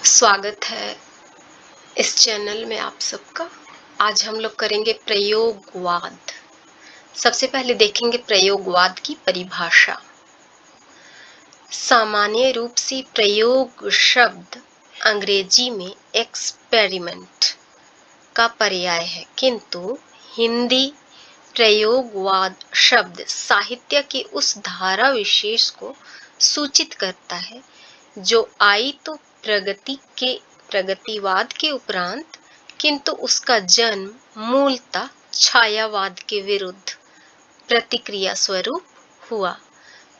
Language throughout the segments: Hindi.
स्वागत है इस चैनल में आप सबका। आज हम लोग करेंगे प्रयोगवाद। सबसे पहले देखेंगे प्रयोगवाद की परिभाषा। सामान्य रूप से प्रयोग शब्द अंग्रेजी में एक्सपेरिमेंट का पर्याय है, किंतु हिंदी प्रयोगवाद शब्द साहित्य की उस धारा विशेष को सूचित करता है जो आई तो प्रगतिवाद के उपरांत, किंतु उसका जन्म मूलतः छायावाद के विरुद्ध प्रतिक्रिया स्वरूप हुआ।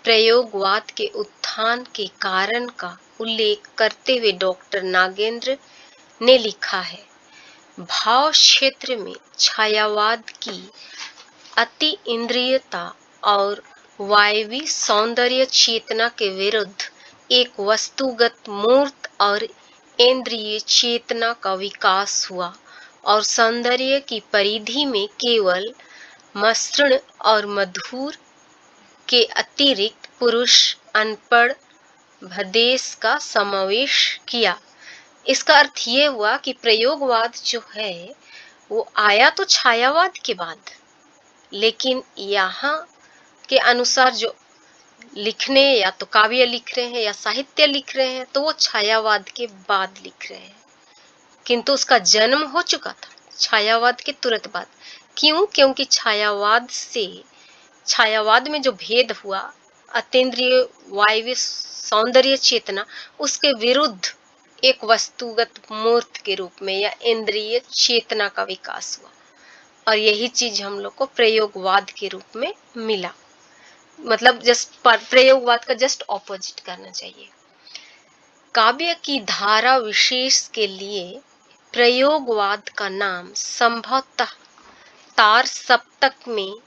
प्रयोगवाद के उत्थान के कारण का उल्लेख करते हुए डॉक्टर नागेंद्र ने लिखा है, भाव क्षेत्र में छायावाद की अति इंद्रियता और वायवी सौंदर्य चेतना के विरुद्ध एक वस्तुगत मूर्त और इंद्रिय चेतना का विकास हुआ और सौंदर्य की परिधि में केवल मसृण और मधुर के अतिरिक्त पुरुष अनपढ़ भदेश का समावेश किया। इसका अर्थ ये हुआ कि प्रयोगवाद जो है वो आया तो छायावाद के बाद, लेकिन यहाँ के अनुसार जो लिखने या तो काव्य लिख रहे हैं या साहित्य लिख रहे हैं तो वो छायावाद के बाद लिख रहे हैं, किंतु उसका जन्म हो चुका था छायावाद के तुरंत बाद। क्यों? क्योंकि छायावाद में जो भेद हुआ, अतीन्द्रिय वायव्य सौंदर्य चेतना, उसके विरुद्ध एक वस्तुगत मूर्त के रूप में या इंद्रिय चेतना का विकास हुआ, और यही चीज हम लोग को प्रयोगवाद के रूप में मिला। मतलब जस्ट प्रयोगवाद का जस्ट ऑपोजिट करना चाहिए। काव्य की धारा विशेष के लिए प्रयोगवाद का नाम संभवतः तार सप्तक में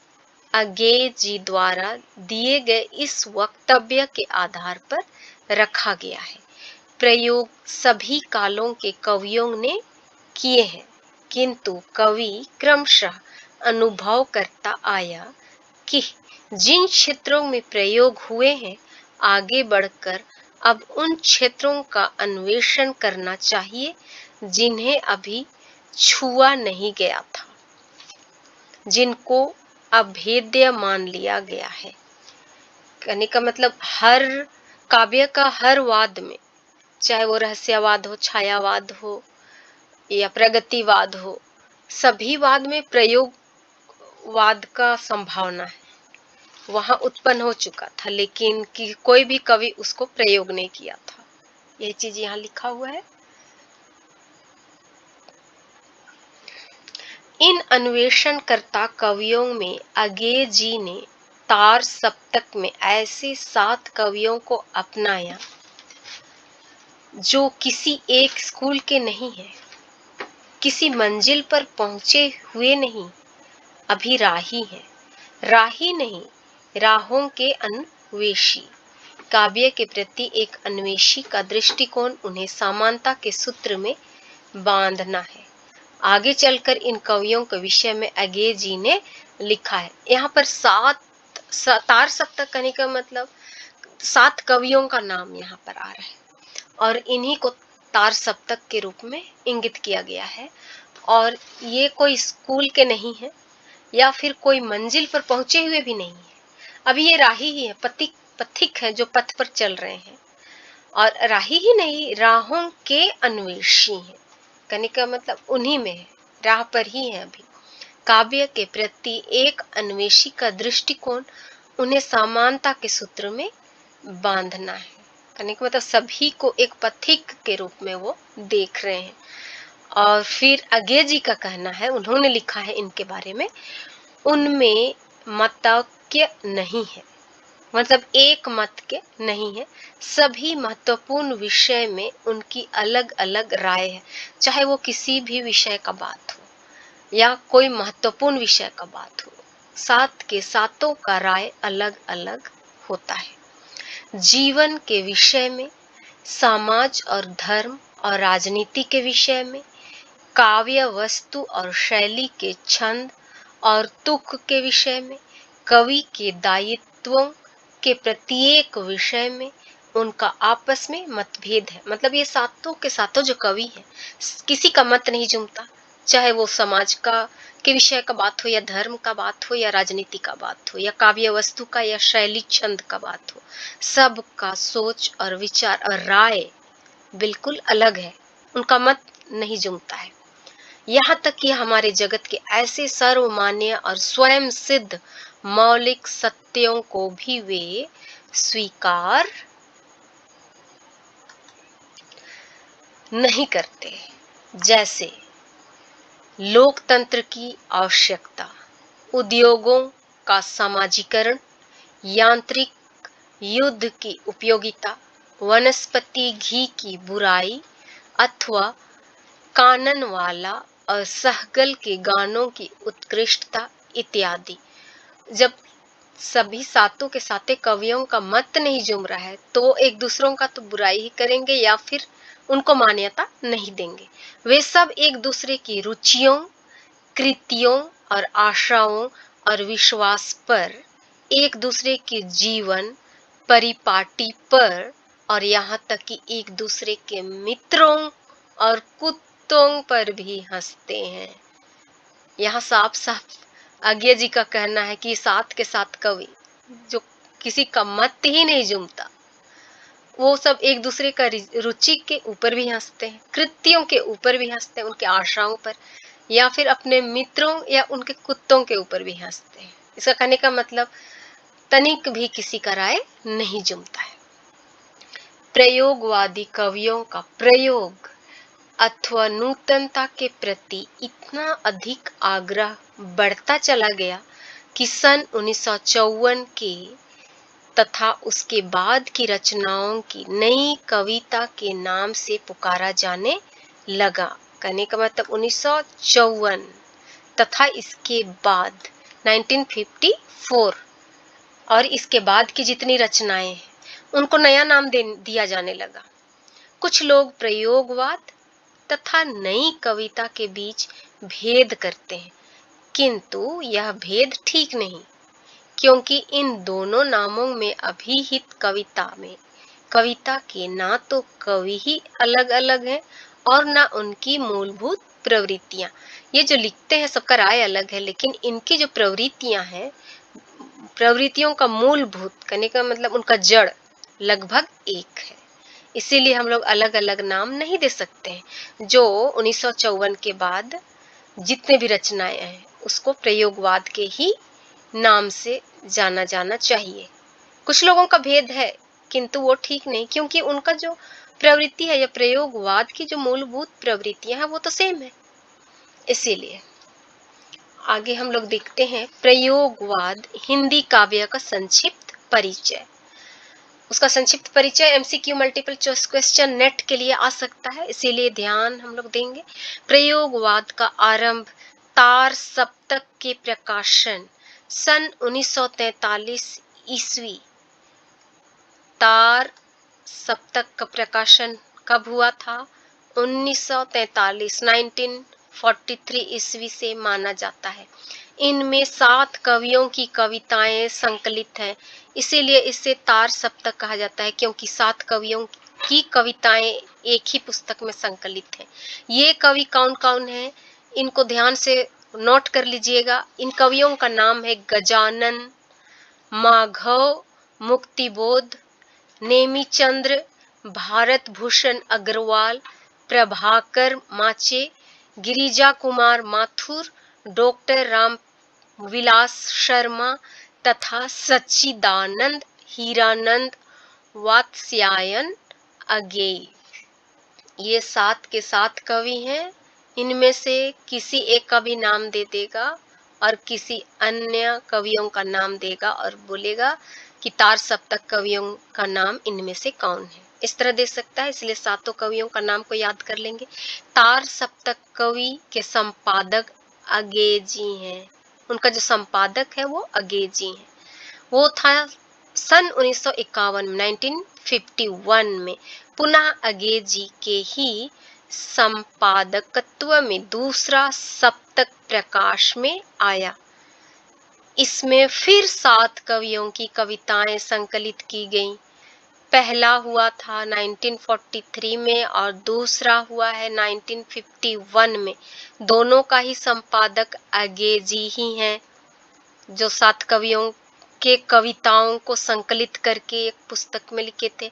अज्ञेय जी द्वारा दिए गए इस वक्तव्य के आधार पर रखा गया है। प्रयोग सभी कालों के कवियों ने किए हैं, किंतु कवि क्रमशः अनुभव करता आया कि जिन क्षेत्रों में प्रयोग हुए हैं, आगे बढ़कर अब उन क्षेत्रों का अन्वेषण करना चाहिए जिन्हें अभी छुआ नहीं गया था, जिनको अभेद्य मान लिया गया है। कहने का मतलब हर काव्य का हर वाद में, चाहे वो रहस्यवाद हो, छायावाद हो या प्रगतिवाद हो, सभी वाद में प्रयोगवाद का संभावना है, वहां उत्पन्न हो चुका था, लेकिन कि कोई भी कवि उसको प्रयोग नहीं किया था। यह चीज यहाँ लिखा हुआ है। इन अन्वेषणकर्ता कवियों में अज्ञेय जी ने तार सप्तक में ऐसे 7 कवियों को अपनाया जो किसी एक स्कूल के नहीं है, किसी मंजिल पर पहुंचे हुए नहीं, अभी राही है, राही नहीं, राहों के अन्वेषी। काव्य के प्रति एक अन्वेषी का दृष्टिकोण उन्हें समानता के सूत्र में बांधना है। आगे चलकर इन कवियों के विषय में अज्ञेय जी ने लिखा है। यहाँ पर तार सप्तक कहने का मतलब 7 कवियों का नाम यहाँ पर आ रहा है, और इन्हीं को तार सप्तक के रूप में इंगित किया गया है। और ये कोई स्कूल के नहीं है या फिर कोई मंजिल पर पहुंचे हुए भी नहीं है, अभी ये राही ही है, पथिक है जो पथ पर चल रहे हैं, और राही ही नहीं, राहों के अन्वेषी हैं। कहने का मतलब उन्हीं में है, राह पर ही है अभी। काव्य के प्रति एक अन्वेषी का दृष्टिकोण उन्हें समानता के सूत्र में बांधना है। कहने का मतलब सभी को एक पथिक के रूप में वो देख रहे हैं। और फिर अज्ञेय जी का कहना है, उन्होंने लिखा है इनके बारे में, उनमें मतैक्य नहीं है, मतलब एक मत के नहीं है, सभी महत्वपूर्ण विषय में उनकी अलग अलग राय है, चाहे वो किसी भी विषय का बात हो या कोई महत्वपूर्ण विषय का बात हो, 7 के 7 का राय अलग अलग होता है। जीवन के विषय में, समाज और धर्म और राजनीति के विषय में, काव्य वस्तु और शैली के छंद और तुक के विषय में, कवि के दायित्वों के प्रत्येक विषय में, उनका आपस में मतभेद है। मतलब ये सातों के सातों जो कवि हैं, किसी का मत नहीं जमता, चाहे वो समाज का के विषय का बात हो, या धर्म का बात हो, या राजनीति का बात हो, या काव्य वस्तु का, या शैली छंद का बात हो। सबका सोच और विचार और राय बिल्कुल अलग है, उनका मत नहीं जमता है। यहाँ तक कि हमारे जगत के ऐसे सर्वमान्य और स्वयं सिद्ध मौलिक सत्यों को भी वे स्वीकार नहीं करते, जैसे लोकतंत्र की आवश्यकता, उद्योगों का समाजीकरण, यांत्रिक युद्ध की उपयोगिता, वनस्पति घी की बुराई, अथवा कानन वाला और सहगल के गानों की उत्कृष्टता इत्यादि। जब सभी सातों के साते कवियों का मत नहीं जम रहा है, तो एक दूसरों का तो बुराई ही करेंगे या फिर उनको मान्यता नहीं देंगे। वे सब एक दूसरे की रुचियों, कृतियों और आशाओं और विश्वास पर, एक दूसरे के जीवन परिपाटी पर, और यहाँ तक कि एक दूसरे के मित्रों और कुत्तों पर भी हंसते हैं। यहाँ साफ साफ आज्ञा जी का कहना है कि सात के सात कवि जो किसी का मत ही नहीं जमता, वो सब एक दूसरे का रुचि के ऊपर भी हंसते हैं, कृत्यों के ऊपर भी हंसते हैं, उनके आशाओं पर, या फिर अपने मित्रों या उनके कुत्तों के ऊपर भी हंसते हैं। इसका कहने का मतलब तनिक भी किसी का राय नहीं जमता है। प्रयोगवादी कवियों का प्रयोग अथवा नूतनता के प्रति इतना अधिक आग्रह बढ़ता चला गया कि सन 1954 के तथा उसके बाद की रचनाओं की नई कविता के नाम से पुकारा जाने लगा। कहने का मतलब 1954 तथा इसके बाद 1954 और इसके बाद की जितनी रचनाएं हैं, उनको नया नाम दिया जाने लगा। कुछ लोग प्रयोगवाद तथा नई कविता के बीच भेद करते हैं, किंतु यह भेद ठीक नहीं, क्योंकि इन दोनों नामों में अभिहित कविता के ना तो कवि ही अलग अलग हैं और ना उनकी मूलभूत प्रवृत्तियां। ये जो लिखते हैं सबका राय अलग है, लेकिन इनकी जो प्रवृत्तियां हैं, प्रवृत्तियों का मूलभूत कहने का मतलब उनका जड़ लगभग एक है। इसीलिए हम लोग अलग अलग नाम नहीं दे सकते हैं। जो 1954 के बाद जितने भी रचनाएं हैं, उसको प्रयोगवाद के ही नाम से जाना चाहिए। कुछ लोगों का भेद है, किंतु वो ठीक नहीं, क्योंकि उनका जो प्रवृत्ति है या प्रयोगवाद की जो मूलभूत प्रवृत्तियां हैं वो तो सेम है। इसीलिए आगे हम लोग देखते हैं प्रयोगवाद हिंदी काव्य का संक्षिप्त परिचय। उसका संक्षिप्त परिचय MCQ multiple choice question net के लिए आ सकता है, इसीलिए ध्यान हम लोग देंगे। प्रयोगवाद का आरंभ तार सप्तक के प्रकाशन सन 1943 ईस्वी। तार सप्तक का प्रकाशन कब हुआ था? 1943 1943 ईस्वी से माना जाता है। इनमें 7 कवियों की कविताएं संकलित हैं, इसीलिए इसे तार सप्तक कहा जाता है, क्योंकि 7 कवियों की कविताएं एक ही पुस्तक में संकलित हैं। ये कवि कौन कौन हैं, इनको ध्यान से नोट कर लीजिएगा। इन कवियों का नाम है गजानन, माघव, मुक्तिबोध, नेमीचंद्र, भारत भूषण अग्रवाल, प्रभाकर माचे, गिरिजा कुमार माथुर, डॉक्टर राम विलास शर्मा तथा सच्चिदानंद हीरानंद वात्स्यायन अगेई। ये 7 के 7 कवि हैं। इनमें से किसी एक का भी नाम दे देगा और किसी अन्य कवियों का नाम देगा और बोलेगा कि तार सप्तक कवियों का नाम इनमें से कौन है। इस तरह दे सकता है, इसलिए 7 कवियों का नाम को याद कर लेंगे। तार सप्तक कवि के संपादक अगे जी हैं। उनका जो संपादक है वो अगे जी हैं। वो था सन 1951 1951 में पुनः अगे जी के ही संपादकत्व में दूसरा सप्तक प्रकाश में आया। इसमें फिर 7 कवियों की कविताएं संकलित की गईं। पहला हुआ था 1943 में और दूसरा हुआ है 1951 में। दोनों का ही संपादक अंगेजी ही हैं, जो 7 कवियों के कविताओं को संकलित करके एक पुस्तक में लिखे थे।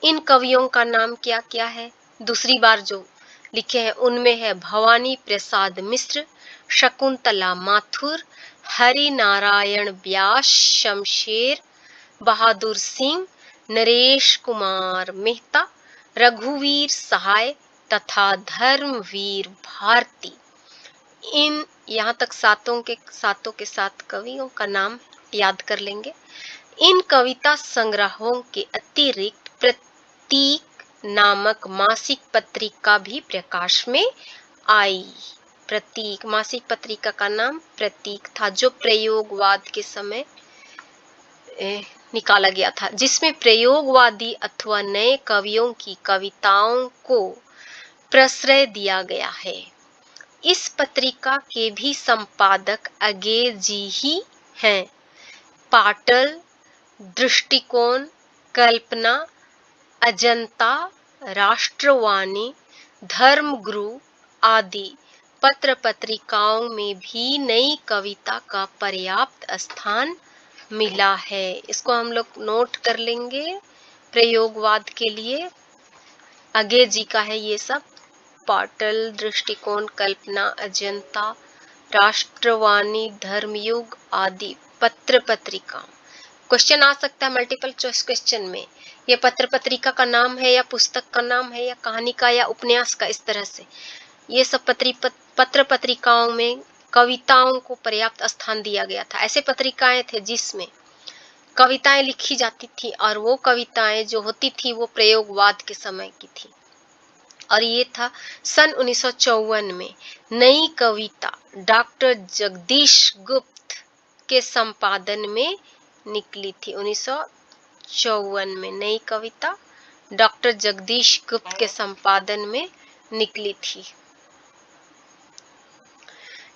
इन कवियों का नाम क्या क्या है? दूसरी बार जो लिखे हैं उनमें है भवानी प्रसाद मिश्र, शकुंतला माथुर, हरि नारायण व्यास, शमशेर बहादुर सिंह, नरेश कुमार मेहता, रघुवीर सहाय तथा धर्मवीर भारती। इन यहाँ तक सातों के सात कवियों का नाम याद कर लेंगे। इन कविता संग्रहों के अतिरिक्त प्रतीक नामक मासिक पत्रिका भी प्रकाश में आई। प्रतीक मासिक पत्रिका का नाम प्रतीक था, जो प्रयोगवाद के समय निकाला गया था, जिसमें प्रयोगवादी अथवा नए कवियों की कविताओं को प्रश्रय दिया गया है। इस पत्रिका के भी संपादक अंगेजी ही हैं। पाटल, दृष्टिकोण, कल्पना, अजंता, राष्ट्रवाणी, धर्मगुरु आदि पत्र पत्रिकाओं में भी नई कविता का पर्याप्त स्थान मिला है। इसको हम लोग नोट कर लेंगे प्रयोगवाद के लिए। अंगेजी का है ये सब। पाटल, दृष्टिकोण, कल्पना, अजंता, राष्ट्रवाणी, धर्मयुग आदि पत्र पत्रिका। क्वेश्चन आ सकता है मल्टीपल चॉइस क्वेश्चन में, ये पत्र पत्रिका का नाम है या पुस्तक का नाम है या कहानी का या उपन्यास का। इस तरह से ये सब पत्र पत्रिकाओं में कविताओं को पर्याप्त स्थान दिया गया था। ऐसे पत्रिकाएं थे जिसमें कविताएं लिखी जाती थी और वो कविताएं जो होती थी वो प्रयोगवाद के समय की थी। और ये था सन 1954 में नई कविता डॉक्टर जगदीश गुप्त के संपादन में निकली थी। 1954 में नई कविता डॉक्टर जगदीश गुप्त के संपादन में निकली थी।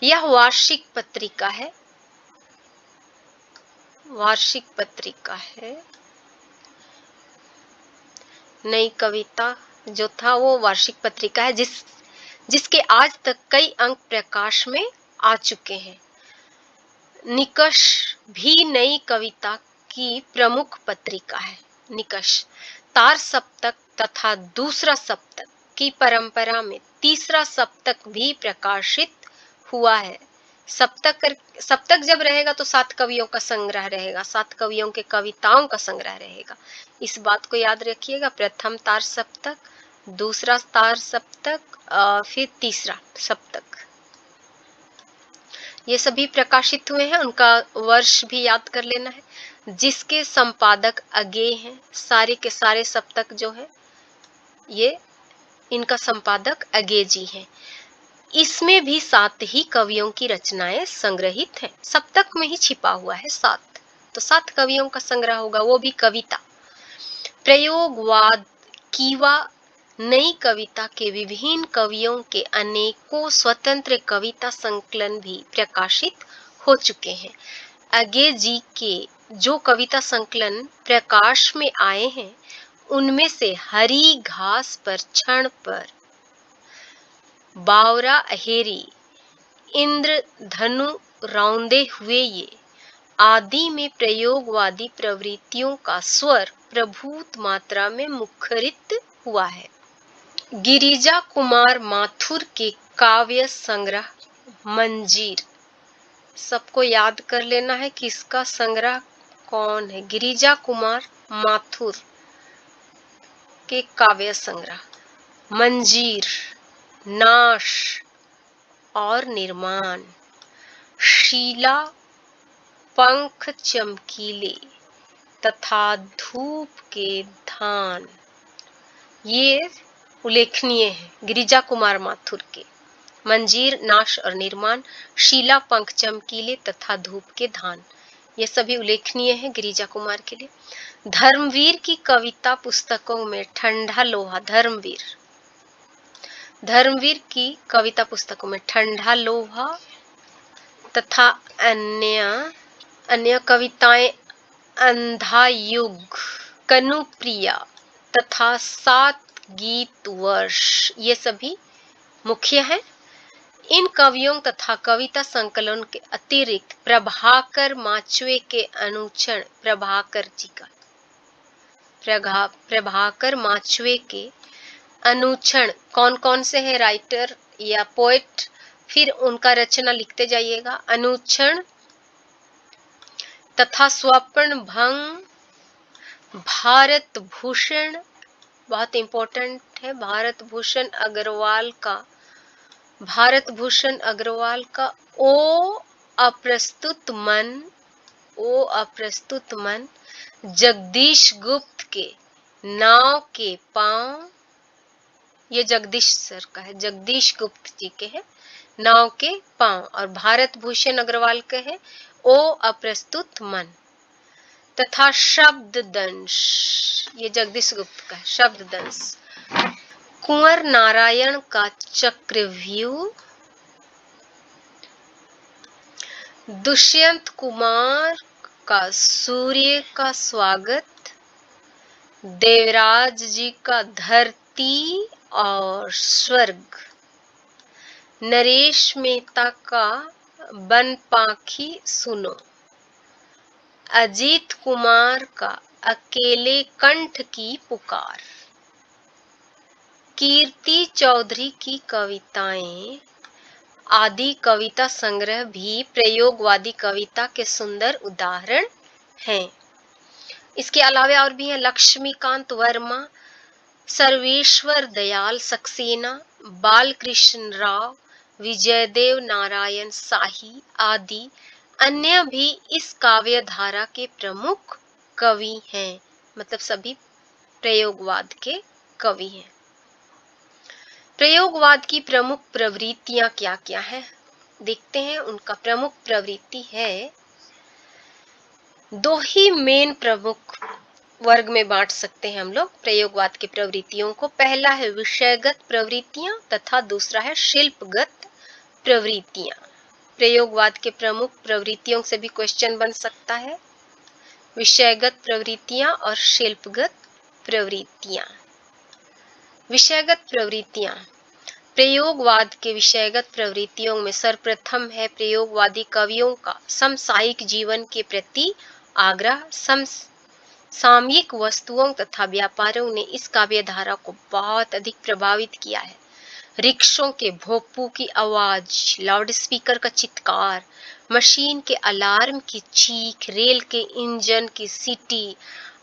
यह वार्षिक पत्रिका है। वार्षिक पत्रिका है। नई कविता जो था वो वार्षिक पत्रिका है, जिसके आज तक कई अंक प्रकाश में आ चुके हैं। निकष भी नई कविता की प्रमुख पत्रिका है। निकष तार सप्तक तथा दूसरा सप्तक की परंपरा में तीसरा सप्तक भी प्रकाशित हुआ है। सप्तक जब रहेगा तो 7 कवियों का संग्रह रहेगा, 7 कवियों के कविताओं का संग्रह रहेगा। इस बात को याद रखिएगा। प्रथम तार सप्तक, दूसरा तार सप्तक, फिर तीसरा सप्तक, ये सभी प्रकाशित हुए हैं। उनका वर्ष भी याद कर लेना है। जिसके संपादक अज्ञेय हैं। सारे के सारे सप्तक जो है ये इनका संपादक अज्ञेय जी हैं। इसमें भी 7 ही कवियों की रचनाएं संग्रहित हैं। सप्तक में ही छिपा हुआ है 7, तो 7 कवियों का संग्रह होगा, वो भी कविता। प्रयोगवाद कीवा नई कविता के विभिन्न कवियों के अनेकों स्वतंत्र कविता संकलन भी प्रकाशित हो चुके हैं। अज्ञेय जी के जो कविता संकलन प्रकाश में आए हैं उनमें से हरी घास पर क्षण पर, बावरा अहेरी, इंद्रधनु रौंदे हुए ये आदि में प्रयोगवादी प्रवृत्तियों का स्वर प्रभुत मात्रा में मुखरित हुआ है। गिरिजा कुमार माथुर के काव्य संग्रह मंजीर, सबको याद कर लेना है कि इसका संग्रह कौन है। गिरिजा कुमार माथुर के काव्य संग्रह मंजीर, नाश और निर्माण, शीला, पंख चमकीले तथा धूप के धान, ये उल्लेखनीय है। गिरिजा कुमार माथुर के मंजीर, नाश और निर्माण, शीला, पंख चमकीले तथा धूप के धान, ये सभी उल्लेखनीय है गिरिजा कुमार के लिए। धर्मवीर की कविता पुस्तकों में ठंडा लोहा, धर्मवीर की कविता पुस्तकों में ठंडा लोहा तथा अन्य कविताएं अंधा युग, कनुप्रिया तथा 7 गीत वर्ष, ये सभी मुख्य हैं। इन कवियों तथा कविता संकलन के अतिरिक्त प्रभाकर माचवे के अनुचर प्रभाकर जी का प्रभाकर माचवे के अनुचर कौन कौन से हैं राइटर या पोएट, फिर उनका रचना लिखते जाइएगा। अनुचर तथा स्वर्ण भंग, भारत भूषण, बहुत इंपॉर्टेंट है, भारत भूषण अग्रवाल का ओ अप्रस्तुत मन, जगदीश गुप्त के नाव के पांव, ये जगदीश सर का है, जगदीश गुप्त जी के है नाव के पांव, और भारत भूषण अग्रवाल के है ओ अप्रस्तुत मन। तथा शब्ददंश, ये जगदीश गुप्त का है, शब्ददंश। कुंवर नारायण का चक्रव्यूह, दुष्यंत कुमार का सूर्य का स्वागत, देवराज जी का धरती और स्वर्ग, नरेश मेहता का बनपाखी सुनो, अजीत कुमार का अकेले कंठ की पुकार, कीर्ति चौधरी की कविताएं आदि कविता संग्रह भी प्रयोगवादी कविता के सुंदर उदाहरण हैं। इसके अलावा और भी हैं लक्ष्मीकांत वर्मा, सर्वेश्वर दयाल सक्सेना, बालकृष्ण राव, विजयदेव नारायण शाही आदि अन्य भी इस काव्य धारा के प्रमुख कवि हैं, मतलब सभी प्रयोगवाद के कवि हैं। प्रयोगवाद की प्रमुख प्रवृत्तियां क्या क्या है देखते हैं। उनका प्रमुख प्रवृत्ति है, दो ही मेन प्रमुख वर्ग में बांट सकते हैं हम लोग प्रयोगवाद की प्रवृत्तियों को। पहला है विषयगत प्रवृत्तियां तथा दूसरा है शिल्पगत प्रवृत्तियां। प्रयोगवाद के प्रमुख प्रवृत्तियों से भी क्वेश्चन बन सकता है, विषयगत प्रवृत्तियां और शिल्पगत प्रवृत्तियां। विषयगत प्रवृत्तियां, प्रयोगवाद के विषयगत प्रवृत्तियों में सर्वप्रथम है प्रयोगवादी कवियों का समसामयिक जीवन के प्रति आग्रह। सामयिक वस्तुओं तथा व्यापारों ने इस काव्य धारा को बहुत अधिक प्रभावित किया है। रिक्शों के भोंपू की आवाज, लाउडस्पीकर का चित्कार, मशीन के अलार्म की चीख, रेल के इंजन की सीटी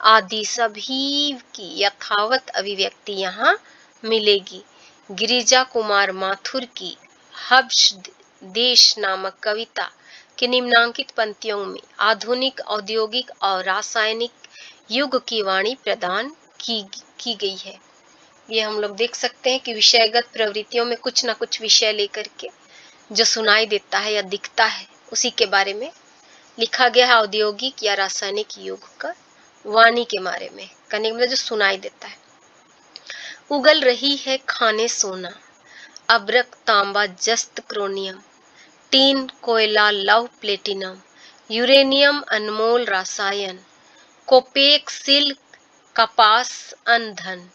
आदि सभी की यथावत अभिव्यक्ति यहाँ मिलेगी। गिरिजा कुमार माथुर की हब्स देश नामक कविता के निम्नांकित पंक्तियों में आधुनिक औद्योगिक और रासायनिक युग की वाणी प्रदान की गई है। ये हम लोग देख सकते हैं कि विषयगत प्रवृत्तियों में कुछ ना कुछ विषय लेकर के जो सुनाई देता है या दिखता है उसी के बारे में लिखा गया है। औद्योगिक या रासायनिक युग का वाणी के बारे में करने में जो सुनाई देता है। उगल रही है खाने सोना, अब्रक तांबा जस्त क्रोनियम, टीन कोयला लौह प्लेटिनम, यूरेनियम अनमोल रसायन, कोपेक सिल्क कपास अनधन,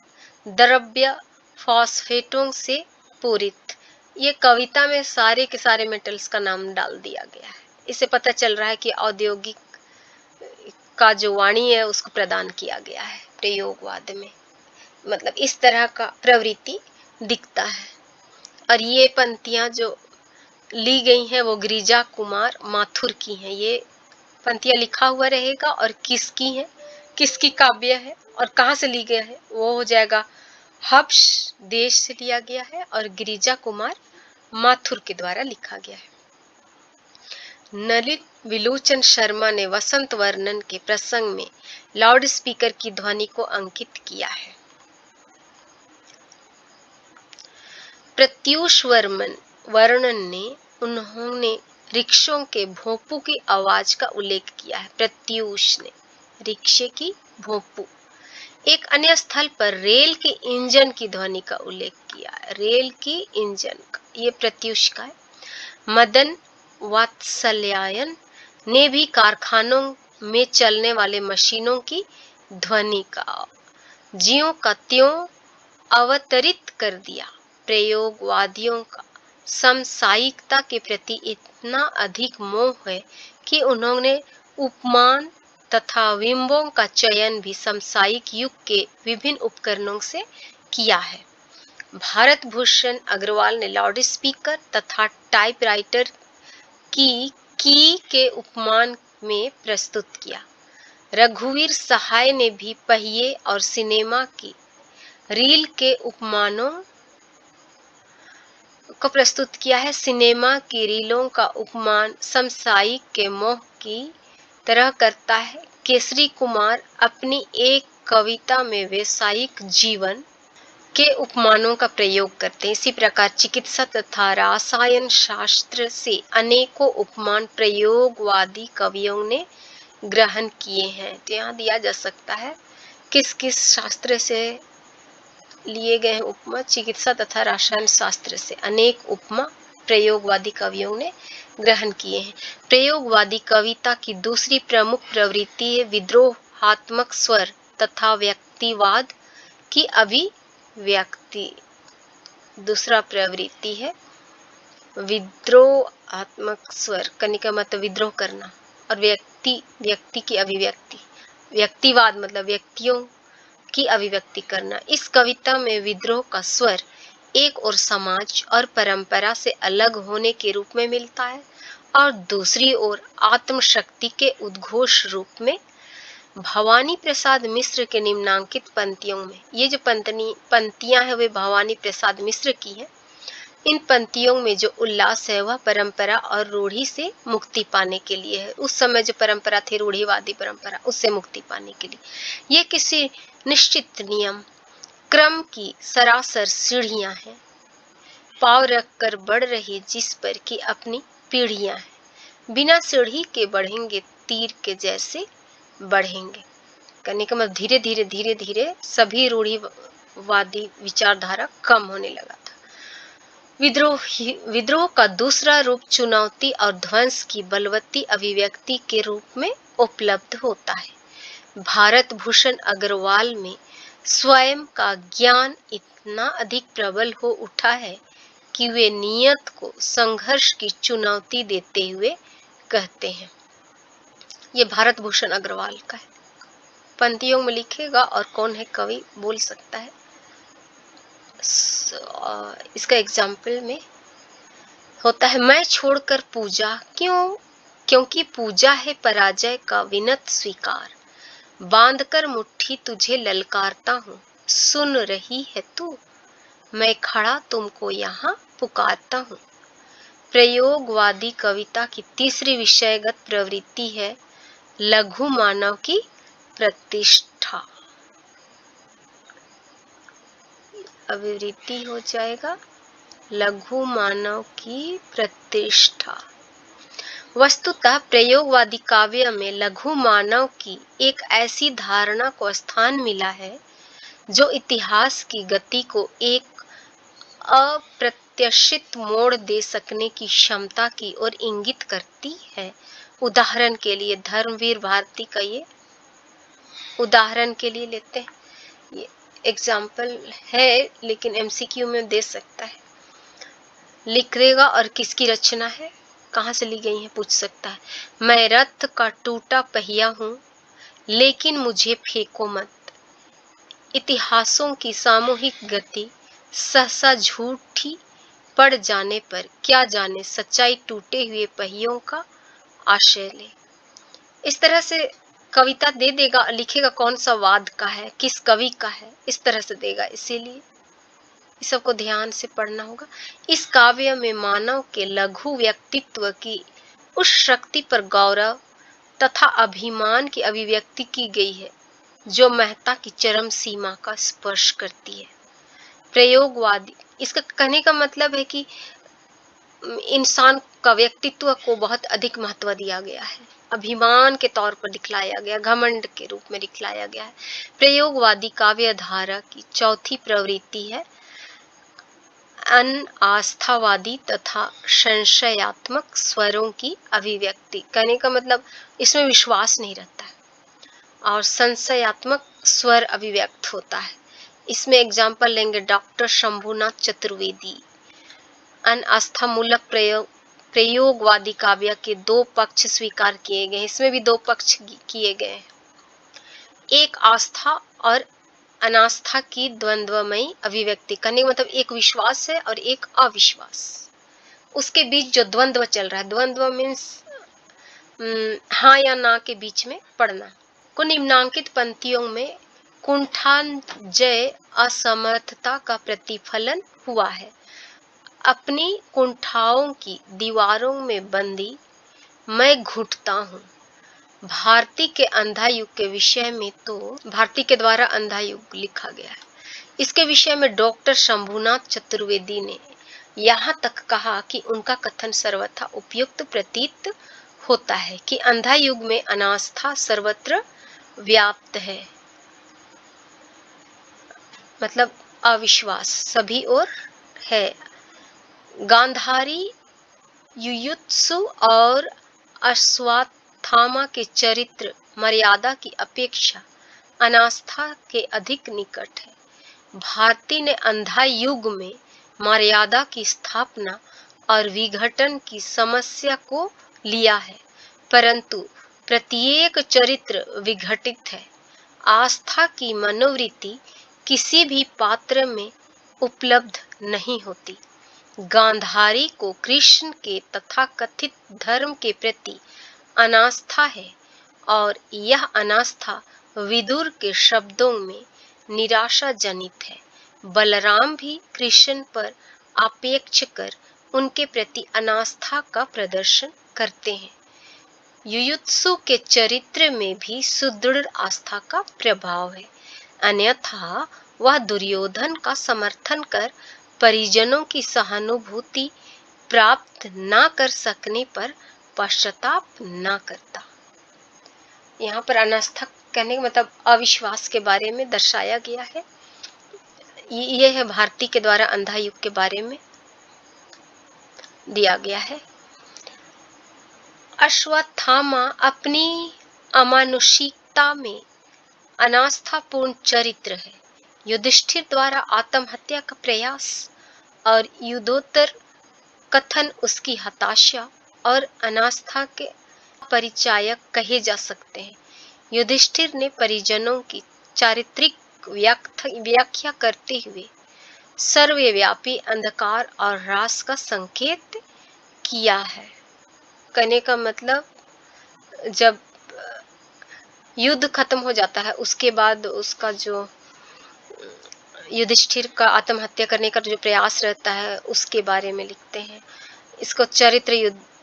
द्रव्य फॉस्फेटों से पूरित। ये कविता में सारे के सारे मेटल्स का नाम डाल दिया गया है। इससे पता चल रहा है कि औद्योगिक का जो वाणी है उसको प्रदान किया गया है प्रयोगवाद में, मतलब इस तरह का प्रवृत्ति दिखता है। और ये पंक्तियां जो ली गई हैं वो गिरिजा कुमार माथुर की हैं। ये पंक्तियां लिखा हुआ रहेगा और किसकी है, किसकी काव्य है और कहाँ से ली गया है वो हो जाएगा, हब्स देश से लिया गया है और गिरिजा कुमार माथुर के द्वारा लिखा गया है। ललित विलोचन शर्मा ने वसंत वर्णन के प्रसंग में लाउड स्पीकर की ध्वनि को अंकित किया है। प्रत्यूष वर्णन ने उन्होंने रिक्शों के भोंपू की आवाज का उल्लेख किया है। प्रत्यूष ने रिक्शे की भोंपू। एक अन्य स्थल पर रेल के इंजन की ध्वनि का उल्लेख किया है। रेल की इंजन का, ये प्रत्यूष का है। मदन वात्सल्यायन ने भी कारखानों में चलने वाले मशीनों की ध्वनि का ज्यों का त्यों अवतरित कर दिया। प्रयोगवादियों का समसामयिकता के प्रति इतना अधिक मोह है कि उन्होंने उपमान तथा बिंबों का चयन भी समसामयिक युग के विभिन्न उपकरणों से किया है। भारत भूषण अग्रवाल ने लाउड स्पीकर तथा टाइपराइटर की के उपमान में प्रस्तुत किया। रघुवीर सहाय ने भी पहिए और सिनेमा की रील के उपमानों को प्रस्तुत किया है। सिनेमा की रीलों का उपमान समसामयिक के मोह की तरह करता है। केसरी कुमार अपनी एक कविता में व्यावसायिक जीवन के उपमानों का प्रयोग करते हैं। इसी प्रकार चिकित्सा तथा रसायन शास्त्र से अनेकों उपमान प्रयोगवादी कवियों ने ग्रहण किए हैं। तो यहाँ दिया जा सकता है किस किस शास्त्र से लिए गए हैं उपमा। चिकित्सा तथा रसायन शास्त्र से अनेक उपमा प्रयोगवादी कवियों ने ग्रहण किए हैं। प्रयोगवादी कविता की दूसरी प्रमुख प्रवृत्ति है विद्रोहात्मक स्वर तथा व्यक्तिवाद की अभिव्यक्ति। दूसरा प्रवृत्ति है विद्रोहात्मक स्वर करने का मतलब विद्रोह करना, और व्यक्ति की अभिव्यक्ति। व्यक्तिवाद मतलब व्यक्तियों की अभिव्यक्ति करना। इस कविता में विद्रोह का स्वर एक और समाज और परंपरा से अलग होने के रूप में मिलता है, और दूसरी ओर आत्मशक्ति के उद्घोष रूप में। भवानी प्रसाद मिश्र के निम्नांकित पंक्तियों में, ये जो पंक्तियां हैं वे भवानी प्रसाद मिश्र की हैं। इन पंक्तियों में जो उल्लास है वह परंपरा और रूढ़ी से मुक्ति पाने के लिए है। उस समय जो परंपरा थी रूढ़िवादी परंपरा, उससे मुक्ति पाने के लिए। ये किसी निश्चित नियम क्रम की सरासर सीढ़ियां हैं, पांव रखकर बढ़ रही जिस पर की अपनी पीढ़ियां हैं। बिना सीढ़ी के बढ़ेंगे तीर के जैसे बढ़ेंगे। करने का मतलब धीरे धीरे सभी रूढ़िवादी विचारधारा कम होने लगा था। विद्रोह का दूसरा रूप चुनौती और ध्वंस की बलवती अभिव्यक्ति के रूप में उपलब्ध होता है। भारत भूषण अग्रवाल में स्वयं का ज्ञान इतना अधिक प्रबल हो उठा है कि वे नियत को संघर्ष की चुनौती देते हुए कहते हैं। ये भारत भूषण अग्रवाल का है। पंक्तियों में लिखेगा और कौन है कवि बोल सकता है। इसका एग्जाम्पल में होता है मैं छोड़कर पूजा क्यों, क्योंकि पूजा है पराजय का विनत स्वीकार। बांधकर मुट्ठी तुझे ललकारता हूँ, सुन रही है तू, मैं खड़ा तुमको यहाँ पुकारता हूँ। प्रयोगवादी कविता की तीसरी विषयगत प्रवृत्ति है लघु मानव की प्रतिष्ठा। अभिवृत्ति हो जाएगा लघु मानव की प्रतिष्ठा। वस्तुतः प्रयोगवादी काव्य में लघु मानव की एक ऐसी धारणा को स्थान मिला है जो इतिहास की गति को एक अप्रत्याशित मोड़ दे सकने की क्षमता की ओर इंगित करती है। उदाहरण के लिए धर्मवीर भारती का ये उदाहरण के लिए लेते हैं। ये एग्जाम्पल है लेकिन एमसीक्यू में दे सकता है। लिखेगा और किसकी रचना है, कहाँ से ली गई है पूछ सकता है। मैं रथ का टूटा पहिया हूँ लेकिन मुझे फेंको मत। इतिहासों की सामूहिक गति सहसा झूठी पड़ जाने पर क्या जाने सच्चाई टूटे हुए पहियों का आश्रय ले। इस तरह से कविता दे देगा, लिखेगा कौन सा वाद का है, किस कवि का है, इस तरह से देगा। इसीलिए इस सबको ध्यान से पढ़ना होगा। इस काव्य में मानव के लघु व्यक्तित्व की उस शक्ति पर गौरव तथा अभिमान की अभिव्यक्ति की गई है जो महत्ता की चरम सीमा का स्पर्श करती है। प्रयोगवादी, इसका कहने का मतलब है कि इंसान का व्यक्तित्व को बहुत अधिक महत्व दिया गया है, अभिमान के तौर पर दिखलाया गया, घमंड के रूप में दिखलाया गया है। प्रयोगवादी काव्य धारा की चौथी प्रवृत्ति है अनास्थावादी तथा संशयात्मक स्वरों की अभिव्यक्ति। कहने का मतलब इसमें विश्वास नहीं रहता है और संशयात्मक स्वर अभिव्यक्त होता है। इसमें एग्जाम्पल लेंगे डॉक्टर शंभुनाथ चतुर्वेदी। अनास्थामूलक प्रयोगवादी काव्य के दो पक्ष स्वीकार किए गए, इसमें भी दो पक्ष किए गए, एक आस्था और अनास्था की द्वंद्वमयी अभिव्यक्ति करने का मतलब एक विश्वास है और एक अविश्वास, उसके बीच जो द्वंद्व चल रहा है, द्वंद्व मीन्स हाँ या ना के बीच में पड़ना, को निम्नांकित पंक्तियों में कुंठांजय असमर्थता का प्रतिफलन हुआ है। अपनी कुंठाओं की दीवारों में बंदी मैं घुटता हूँ। भारती के अंधा युग के विषय में तो भारती के द्वारा अंधा युग लिखा गया है। इसके विषय में डॉक्टर शंभुनाथ चतुर्वेदी ने यहाँ तक कहा कि उनका कथन सर्वथा उपयुक्त प्रतीत होता है कि अंधा युग में अनास्था सर्वत्र व्याप्त है, मतलब अविश्वास सभी ओर है। गांधारी, युयुत्सु और अश्वत्थामा के चरित्र मर्यादा की अपेक्षा अनास्था के अधिक निकट है। भारती ने अंधा युग में मर्यादा की स्थापना और विघटन की समस्या को लिया है, परंतु प्रत्येक चरित्र विघटित है। आस्था की मनोवृत्ति किसी भी पात्र में उपलब्ध नहीं होती। गांधारी को कृष्ण के तथाकथित धर्म के प्रति अनास्था है और यह अनास्था विदुर के शब्दों में निराशा जनित है। बलराम भी कृष्ण पर आपेक्षकर उनके प्रति अनास्था का प्रदर्शन करते हैं। युयुत्सु के चरित्र में भी सुदृढ़ आस्था का प्रभाव है, अन्यथा वह दुर्योधन का समर्थन कर परिजनों की सहानुभूति प्राप्त न कर सकने पर पश्चाताप न करता। यहाँ पर अनास्था कहने का मतलब अविश्वास के बारे में दर्शाया गया है। ये है भारती के द्वारा अंधा युग के बारे में दिया गया है। अश्वत्थामा अपनी अमानुषिकता में अनास्थापूर्ण चरित्र है। युधिष्ठिर द्वारा आत्महत्या का प्रयास और युद्धोत्तर कथन उसकी हताशा और अनास्था के परिचायक कहे जा सकते हैं। युधिष्ठिर ने परिजनों की चारित्रिक व्याख्या करते हुए सर्वव्यापी अंधकार और रास का संकेत किया है। कहने का मतलब जब युद्ध खत्म हो जाता है उसके बाद उसका जो युधिष्ठिर का आत्महत्या करने का जो प्रयास रहता है उसके बारे में लिखते हैं। इसको चरित्र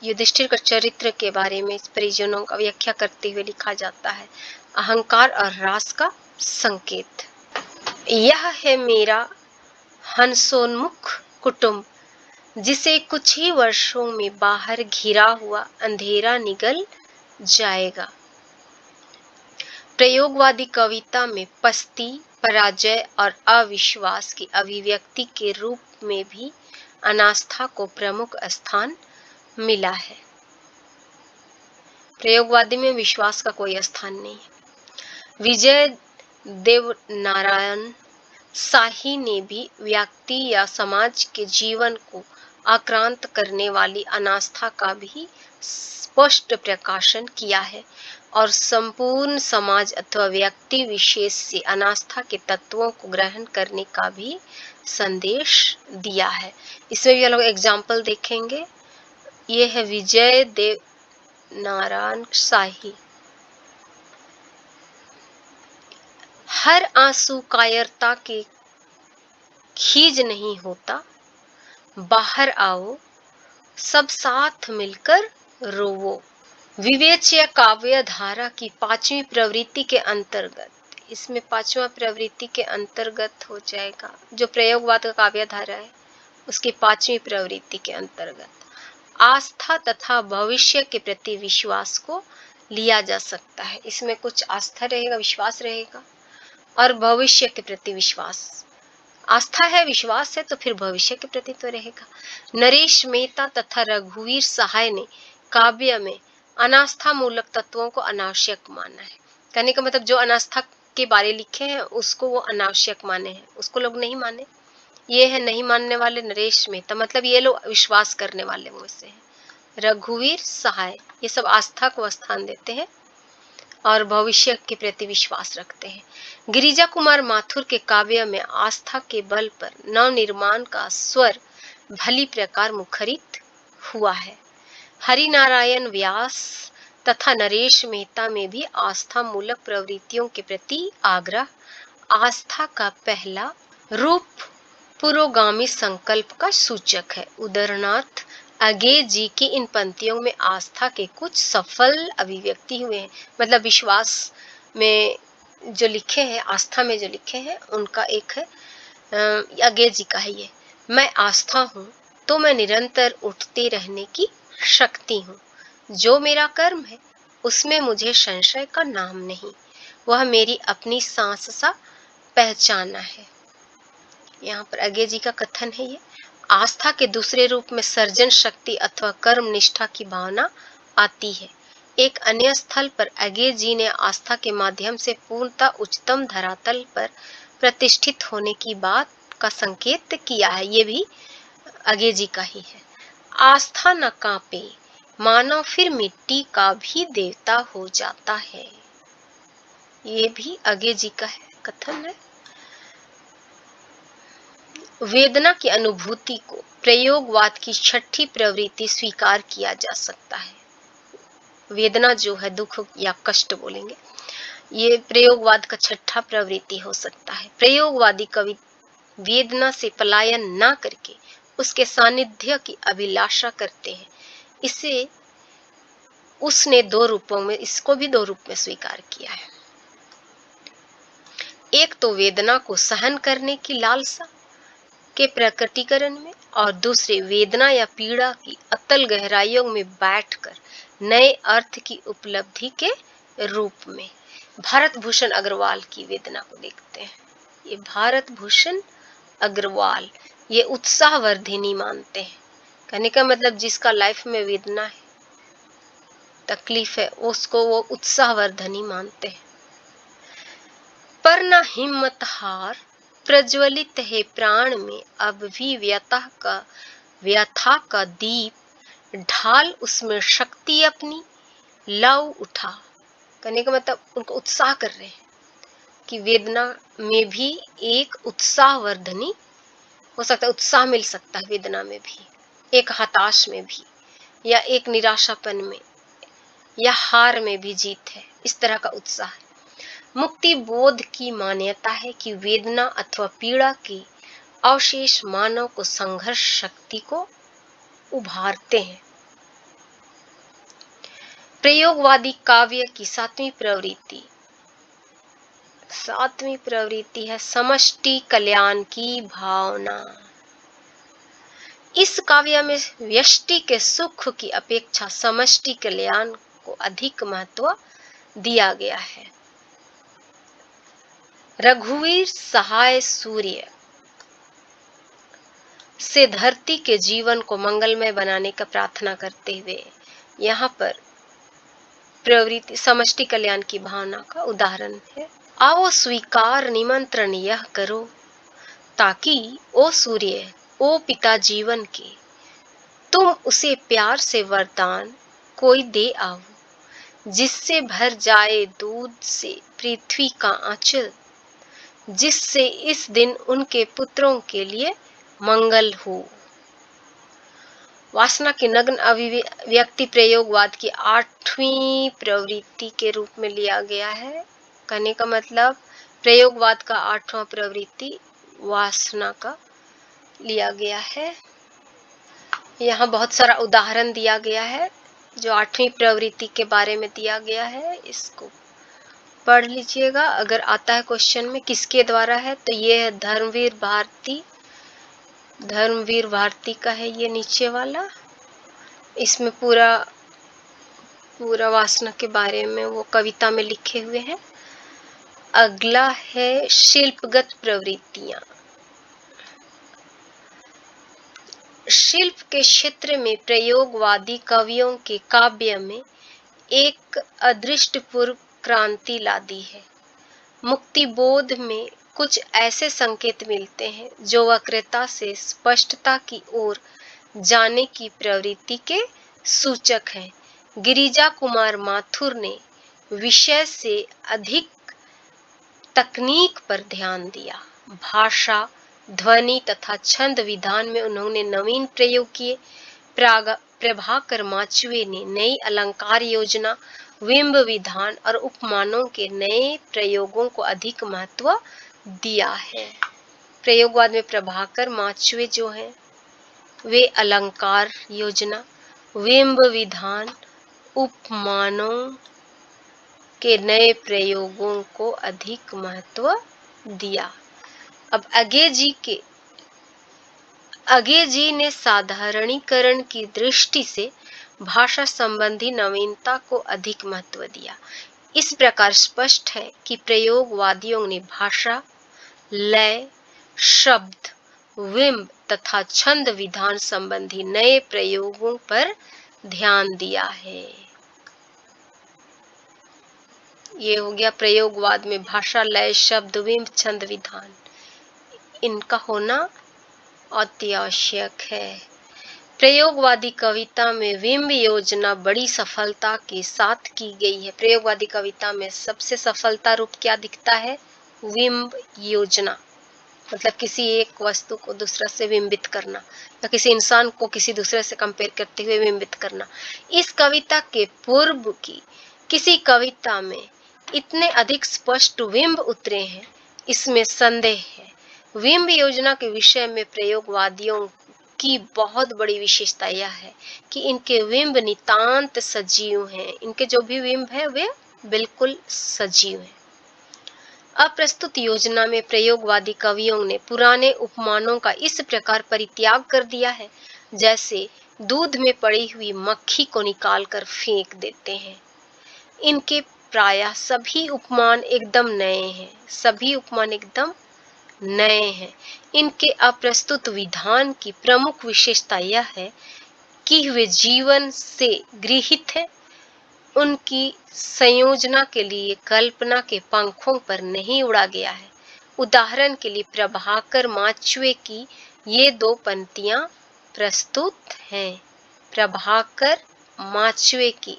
युधिष्ठिर का चरित्र के बारे में परिजनों का व्याख्या करते हुए लिखा जाता है। अहंकार और रास का संकेत। यह है मेरा हंसोन्मुख कुटुंब, जिसे कुछ ही वर्षों में बाहर घिरा हुआ अंधेरा निगल जाएगा। प्रयोगवादी कविता में पस्ती, पराजय और अविश्वास की अभिव्यक्ति के रूप में भी अनास्था को प्रमुख स्थान मिला है। प्रयोगवादी में विश्वास का कोई स्थान नहीं है। विजय देवनारायण शाही ने भी व्यक्ति या समाज के जीवन को आक्रांत करने वाली अनास्था का भी स्पष्ट प्रकाशन किया है और संपूर्ण समाज अथवा व्यक्ति विशेष से अनास्था के तत्वों को ग्रहण करने का भी संदेश दिया है। इसमें भी लोग एग्जाम्पल देखेंगे। ये है विजय देवनारायण शाही। हर आंसू कायरता के खीज नहीं होता, बाहर आओ सब साथ मिलकर रोवो। विवेच्य काव्य धारा की पांचवी प्रवृत्ति के अंतर्गत, इसमें पांचवा प्रवृत्ति के अंतर्गत हो जाएगा जो प्रयोगवाद का काव्य धारा है, उसकी पांचवी प्रवृत्ति के अंतर्गत आस्था तथा भविष्य के प्रति विश्वास को लिया जा सकता है। इसमें कुछ आस्था रहेगा, विश्वास रहेगा और भविष्य के प्रति विश्वास। आस्था है, विश्वास है तो फिर भविष्य के प्रति तो रहेगा। नरेश मेहता तथा रघुवीर सहाय ने काव्य में अनास्था मूलक तत्वों को अनावश्यक माना है। कहने का मतलब जो अनास्था के बारे लिखे हैं उसको वो अनावश्यक माने हैं, उसको लोग नहीं माने। ये है नहीं मानने वाले नरेश मेहता, मतलब ये लोग विश्वास करने वाले में से हैं। रघुवीर सहाय, ये सब आस्था को स्थान देते हैं और भविष्य के प्रति विश्वास रखते हैं। गिरिजा कुमार माथुर के काव्य में आस्था के बल पर नवनिर्माण का स्वर भली प्रकार मुखरित हुआ है। हरिनारायण व्यास तथा नरेश मेहता में भी आस्था मूलक प्रवृत्तियों के प्रति आग्रह आस्था का पहला रूप पुरोगामी संकल्प का सूचक है। उदाहरणार्थ अगे जी की इन पंक्तियों में आस्था के कुछ सफल अभिव्यक्ति हुए हैं, मतलब विश्वास में जो लिखे हैं, आस्था में जो लिखे हैं उनका एक है अगे जी का है ये, मैं आस्था हूँ तो मैं निरंतर उठते रहने की शक्ति हूँ, जो मेरा कर्म है उसमें मुझे संशय का नाम नहीं, वह मेरी अपनी सांस सा पहचाना है। यहाँ पर अगे जी का कथन है ये। आस्था के दूसरे रूप में सर्जन शक्ति अथवा कर्म निष्ठा की भावना आती है। एक अन्य स्थल पर अगे जी ने आस्था के माध्यम से पूर्णतः उच्चतम धरातल पर प्रतिष्ठित होने की बात का संकेत किया है, ये भी अगे जी का ही है। आस्था न कांपे मानव फिर मिट्टी का भी देवता हो जाता है, ये भी अगे जी का है कथन है। वेदना की अनुभूति को प्रयोगवाद की छठी प्रवृत्ति स्वीकार किया जा सकता है। वेदना जो है, दुख या कष्ट बोलेंगे, ये प्रयोगवाद का छठा प्रवृत्ति हो सकता है। प्रयोगवादी कवि वेदना से पलायन ना करके उसके सानिध्य की अभिलाषा करते हैं। इसे उसने दो रूपों में, इसको भी दो रूप में स्वीकार किया है। एक तो वेदना को सहन करने की लालसा के प्रकटीकरण में, और दूसरे वेदना या पीड़ा की अतल गहराइयों में बैठकर नए अर्थ की उपलब्धि के रूप में। भारत भूषण अग्रवाल की वेदना को देखते हैं। ये भारत भूषण अग्रवाल ये उत्साहवर्धिनी मानते हैं। कहने का मतलब जिसका लाइफ में वेदना है, तकलीफ है, उसको वो उत्साहवर्धनी मानते हैं। पर न हिम्मत हार प्रज्वलित है प्राण में, अब भी व्यथा का दीप ढाल उसमें शक्ति अपनी लाओ उठा। कहने का मतलब उनको उत्साह कर रहे हैं कि वेदना में भी एक उत्साहवर्धनी हो सकता है, उत्साह मिल सकता है वेदना में भी, एक हताश में भी, या एक निराशापन में, या हार में भी जीत है, इस तरह का उत्साह है। मुक्ति बोध की मान्यता है कि वेदना अथवा पीड़ा की अवशेष मानव को संघर्ष शक्ति को उभारते हैं। प्रयोगवादी काव्य की सातवीं प्रवृत्ति है समष्टि कल्याण की भावना। इस काव्य में व्यष्टि के सुख की अपेक्षा समष्टि कल्याण को अधिक महत्व दिया गया है। रघुवीर सहाय सूर्य से धरती के जीवन को मंगलमय बनाने का प्रार्थना करते हुए यहाँ पर प्रवृत्ति समष्टि कल्याण की भावना का उदाहरण है। आओ स्वीकार निमंत्रण यह करो, ताकि ओ सूर्य ओ पिता जीवन के, तुम उसे प्यार से वरदान कोई दे आओ, जिससे भर जाए दूध से पृथ्वी का आंचल, जिससे इस दिन उनके पुत्रों के लिए मंगल हो। वासना की नग्न अभिव्यक्ति प्रयोगवाद की आठवीं प्रवृत्ति के रूप में लिया गया है। कहने का मतलब प्रयोगवाद का आठवां प्रवृत्ति वासना का लिया गया है। यहाँ बहुत सारा उदाहरण दिया गया है जो आठवीं प्रवृत्ति के बारे में दिया गया है, इसको पढ़ लीजिएगा। अगर आता है क्वेश्चन में किसके द्वारा है, तो ये है धर्मवीर भारती का है ये नीचे वाला। इसमें पूरा वासना के बारे में वो कविता में लिखे हुए हैं। अगला है शिल्पगत प्रवृत्तियां। शिल्प के क्षेत्र में प्रयोगवादी कवियों के काव्य में एक अदृष्टपूर्व क्रांति ला दी है। मुक्ति बोध में कुछ ऐसे संकेत मिलते हैं जो वक्रता से स्पष्टता की ओर जाने की प्रवृत्ति के सूचक हैं। गिरिजा कुमार माथुर ने विषय से अधिक तकनीक पर ध्यान दिया। भाषा, ध्वनि तथा छंद विधान में उन्होंने नवीन प्रयोग किए। प्रभाकर माचवे ने नई अलंकार योजना, विंब विधान और उपमानों के नए प्रयोगों को अधिक महत्व दिया है। प्रयोगवाद में प्रभाकर माचवे जो है वे अलंकार योजना, विंब विधान, उपमानों के नए प्रयोगों को अधिक महत्व दिया। अब अगे जी ने साधारणीकरण की दृष्टि से भाषा संबंधी नवीनता को अधिक महत्व दिया। इस प्रकार स्पष्ट है कि प्रयोगवादियों ने भाषा, लय, शब्द, विंब तथा छंद विधान संबंधी नए प्रयोगों पर ध्यान दिया है। ये हो गया प्रयोगवाद में भाषा, लय, शब्द, विंब, छंद विधान, इनका होना अति आवश्यक है। प्रयोगवादी कविता में विंब योजना बड़ी सफलता के साथ की गई है। प्रयोगवादी कविता में सबसे सफलता रूप क्या दिखता है? विंब योजना, मतलब किसी एक वस्तु को दूसरा से विंबित करना या किसी इंसान को किसी दूसरे से कंपेयर करते हुए विंबित करना। इस कविता के पूर्व की किसी कविता में इतने अधिक स्पष्ट विंब उतरे हैं, इसमें संदेह है। विंब योजना के विषय में प्रयोगवादियों की बहुत बड़ी विशेषता यह है कि इनके विंब नितांत सजीव हैं। इनके जो भी विंब है वे बिल्कुल सजीव हैं। अप्रस्तुत योजना में प्रयोगवादी कवियों ने पुराने उपमानों का इस प्रकार परित्याग कर दिया है जैसे दूध में पड़ी हुई मक्खी को निकालकर फेंक देते हैं। इनके प्रायः सभी उपमान एकदम नए हैं। इनके अप्रस्तुत विधान की प्रमुख विशेषता यह है कि वे जीवन से गृहीत हैं। उनकी संयोजना के लिए कल्पना के पंखों पर नहीं उड़ा गया है। उदाहरण के लिए प्रभाकर माचवे की ये दो पंक्तियां प्रस्तुत हैं। प्रभाकर माचवे की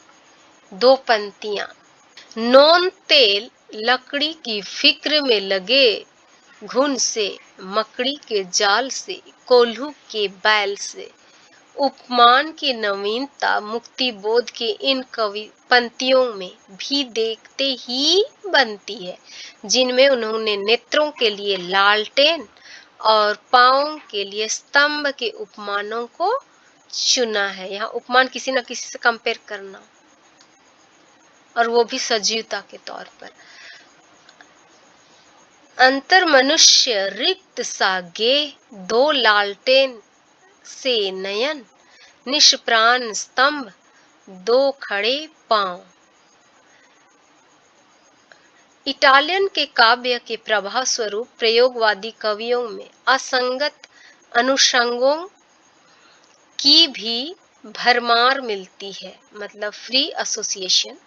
दो पंक्तियां। नौन तेल लकड़ी की फिक्र में लगे, घुन से, मकड़ी के जाल से, कोल्हू के बैल से। उपमान की नवीनता मुक्ति बोध के इन कवि पंक्तियों में भी देखते ही बनती है, जिनमें उन्होंने नेत्रों के लिए लालटेन और पांवों के लिए स्तंभ के उपमानों को चुना है। यहाँ उपमान किसी न किसी से कंपेयर करना, और वो भी सजीवता के तौर पर। अंतर मनुष्य रिक्त सा गेह, दो लालटेन से नयन, निष्प्राण स्तंभ, दो खड़े पांव। इटालियन के काव्य के प्रभाव स्वरूप प्रयोगवादी कवियों में असंगत अनुषंगों की भी भरमार मिलती है, मतलब फ्री एसोसिएशन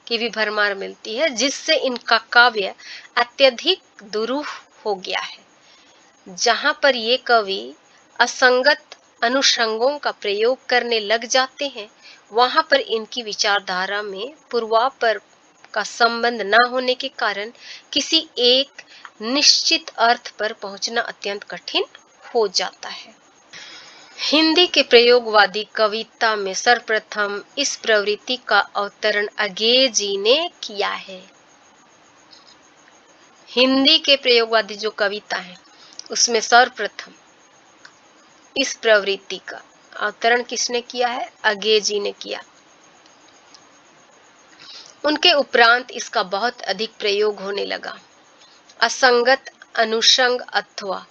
की भी भरमार मिलती है, जिससे इनका काव्य अत्यधिक दुरूह हो गया है। जहां पर ये कवि असंगत अनुषंगों का प्रयोग करने लग जाते हैं, वहां पर इनकी विचारधारा में पूर्वापर का संबंध न होने के कारण किसी एक निश्चित अर्थ पर पहुंचना अत्यंत कठिन हो जाता है। हिंदी के प्रयोगवादी कविता में सर्वप्रथम इस प्रवृत्ति का अवतरण अगे जी ने किया है। हिंदी के प्रयोगवादी जो कविता है उसमें सर्वप्रथम इस प्रवृत्ति का अवतरण किसने किया है? अगे जी ने किया। उनके उपरांत इसका बहुत अधिक प्रयोग होने लगा। असंगत अनुषंग अथवा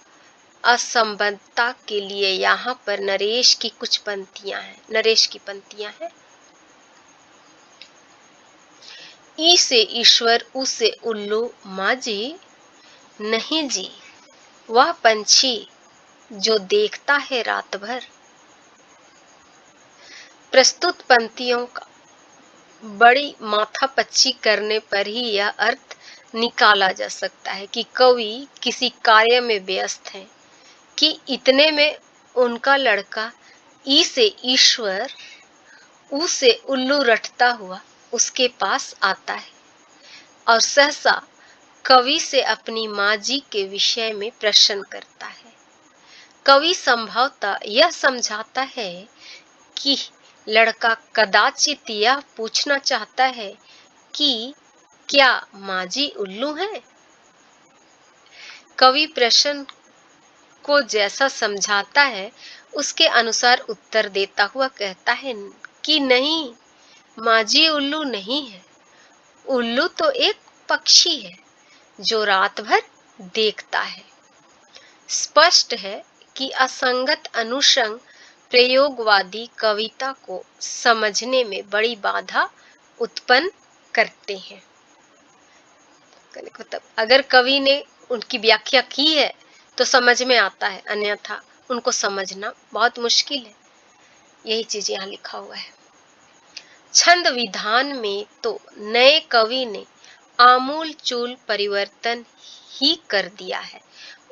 असंबद्धता के लिए यहाँ पर नरेश की कुछ पंक्तियां हैं। नरेश की पंक्तियां हैं। ई से ईश्वर, उ से उल्लू, माँ जी नहीं जी, वह पंछी जो देखता है रात भर। प्रस्तुत पंक्तियों का बड़ी माथापच्ची करने पर ही यह अर्थ निकाला जा सकता है कि कवि किसी कार्य में व्यस्त है, कि इतने में उनका लड़का ई से ईश्वर, ऊ से उल्लू रटता हुआ उसके पास आता है और सहसा कवि से अपनी माँ जी के विषय में प्रश्न करता है। कवि संभवतः यह समझाता है कि लड़का कदाचित यह पूछना चाहता है कि क्या माँ जी उल्लू हैं? कवि प्रश्न को जैसा समझाता है उसके अनुसार उत्तर देता हुआ कहता है कि नहीं, माँ जी उल्लू नहीं है। उल्लू तो एक पक्षी है जो रात भर देखता है। स्पष्ट है कि असंगत अनुषंग प्रयोगवादी कविता को समझने में बड़ी बाधा उत्पन्न करते हैं। मतलब अगर कवि ने उनकी व्याख्या की है तो समझ में आता है, अन्यथा उनको समझना बहुत मुश्किल है। यही चीज यहाँ लिखा हुआ है। छंद विधान में तो नए कवि ने आमूल चूल परिवर्तन ही कर दिया है।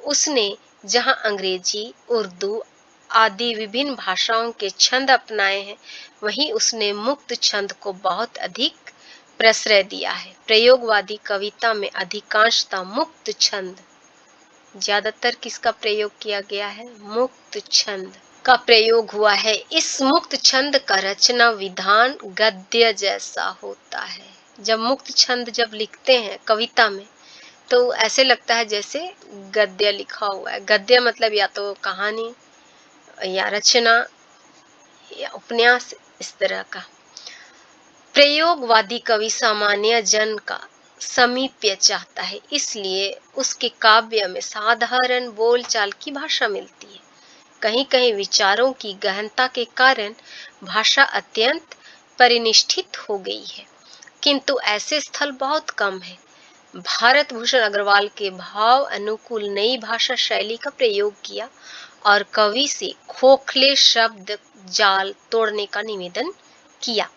उसने जहाँ अंग्रेजी, उर्दू आदि विभिन्न भाषाओं के छंद अपनाए हैं, वहीं उसने मुक्त छंद को बहुत अधिक प्रश्रय दिया है। प्रयोगवादी कविता में अधिकांशतः मुक्त छंद, ज्यादातर किसका प्रयोग किया गया है? मुक्त छंद का प्रयोग हुआ है। इस मुक्त छंद का रचना विधान गद्य जैसा होता है। जब मुक्त छंद जब लिखते हैं कविता में तो ऐसे लगता है जैसे गद्य लिखा हुआ है। गद्य मतलब या तो कहानी या रचना या उपन्यास, इस तरह का। प्रयोगवादी कवि सामान्य जन का समीप्य चाहता है, इसलिए उसके काव्य में साधारण बोलचाल की भाषा मिलती है। कहीं कहीं विचारों की गहनता के कारण भाषा अत्यंत परिनिष्ठित हो गई है, किंतु ऐसे स्थल बहुत कम है। भारत भूषण अग्रवाल के भाव अनुकूल नई भाषा शैली का प्रयोग किया और कवि से खोखले शब्द जाल तोड़ने का निवेदन किया।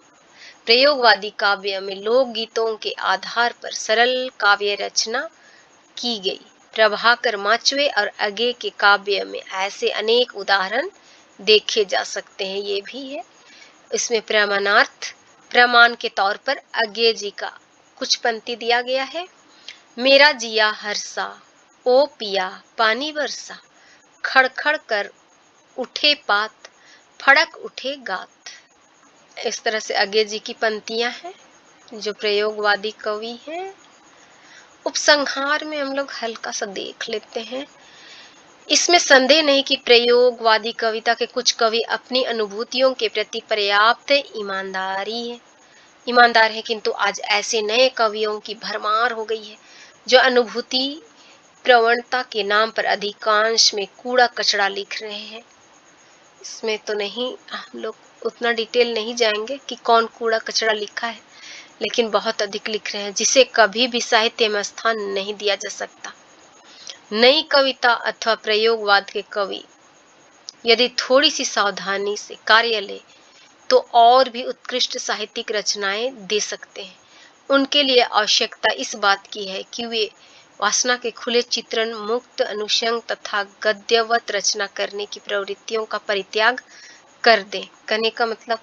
प्रयोगवादी काव्य में लोकगीतों के आधार पर सरल काव्य रचना की गई। प्रभाकर माचवे और अगे के काव्य में ऐसे अनेक उदाहरण देखे जा सकते हैं। ये भी है, इसमें प्रमाणार्थ प्रमाण के तौर पर अगे जी का कुछ पंक्ति दिया गया है। मेरा जिया हरसा, ओ पिया पानी बरसा, खड़खड़ कर उठे पात, फड़क उठे गात। इस तरह से अगे जी की पंक्तियां हैं जो प्रयोगवादी कवि हैं। उपसंहार में हम लोग हल्का सा देख लेते हैं। इसमें संदेह नहीं कि प्रयोगवादी कविता के कुछ कवि अपनी अनुभूतियों के प्रति पर्याप्त ईमानदार है, किंतु आज ऐसे नए कवियों की भरमार हो गई है जो अनुभूति प्रवणता के नाम पर अधिकांश में कूड़ा कचरा लिख रहे हैं। इसमें तो नहीं, हम लोग उतना डिटेल नहीं जाएंगे कि कौन कूड़ा कचरा लिखा है, लेकिन बहुत अधिक लिख रहे हैं जिसे कभी भी साहित्य में स्थान नहीं दिया जा सकता। नई कविता अथवा प्रयोगवाद के कवि यदि थोड़ी सी सावधानी से कार्य ले तो और भी उत्कृष्ट साहित्यिक रचनाएं दे सकते हैं। उनके लिए आवश्यकता इस बात की है कि वे वासना के खुले चित्रण, मुक्त अनुषंग तथा गद्यवत रचना करने की प्रवृत्तियों का परित्याग कर दें। कहने का मतलब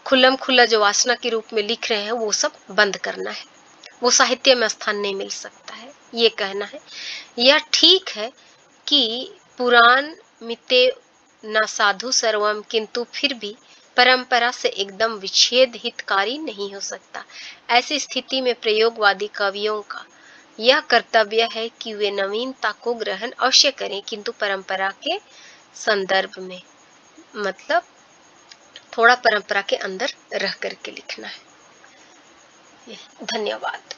खुल्लम खुल्ला जो वासना के रूप में लिख रहे हैं वो सब बंद करना है, वो साहित्य में स्थान नहीं मिल सकता है, ये कहना है। यह ठीक है कि पुराण मिते न साधु सर्वम, किंतु फिर भी परंपरा से एकदम विच्छेद हितकारी नहीं हो सकता। ऐसी स्थिति में प्रयोगवादी कवियों का यह कर्तव्य है कि वे नवीनता को ग्रहण अवश्य करें, किंतु परंपरा के संदर्भ में, मतलब थोड़ा परंपरा के अंदर रह करके लिखना है। धन्यवाद।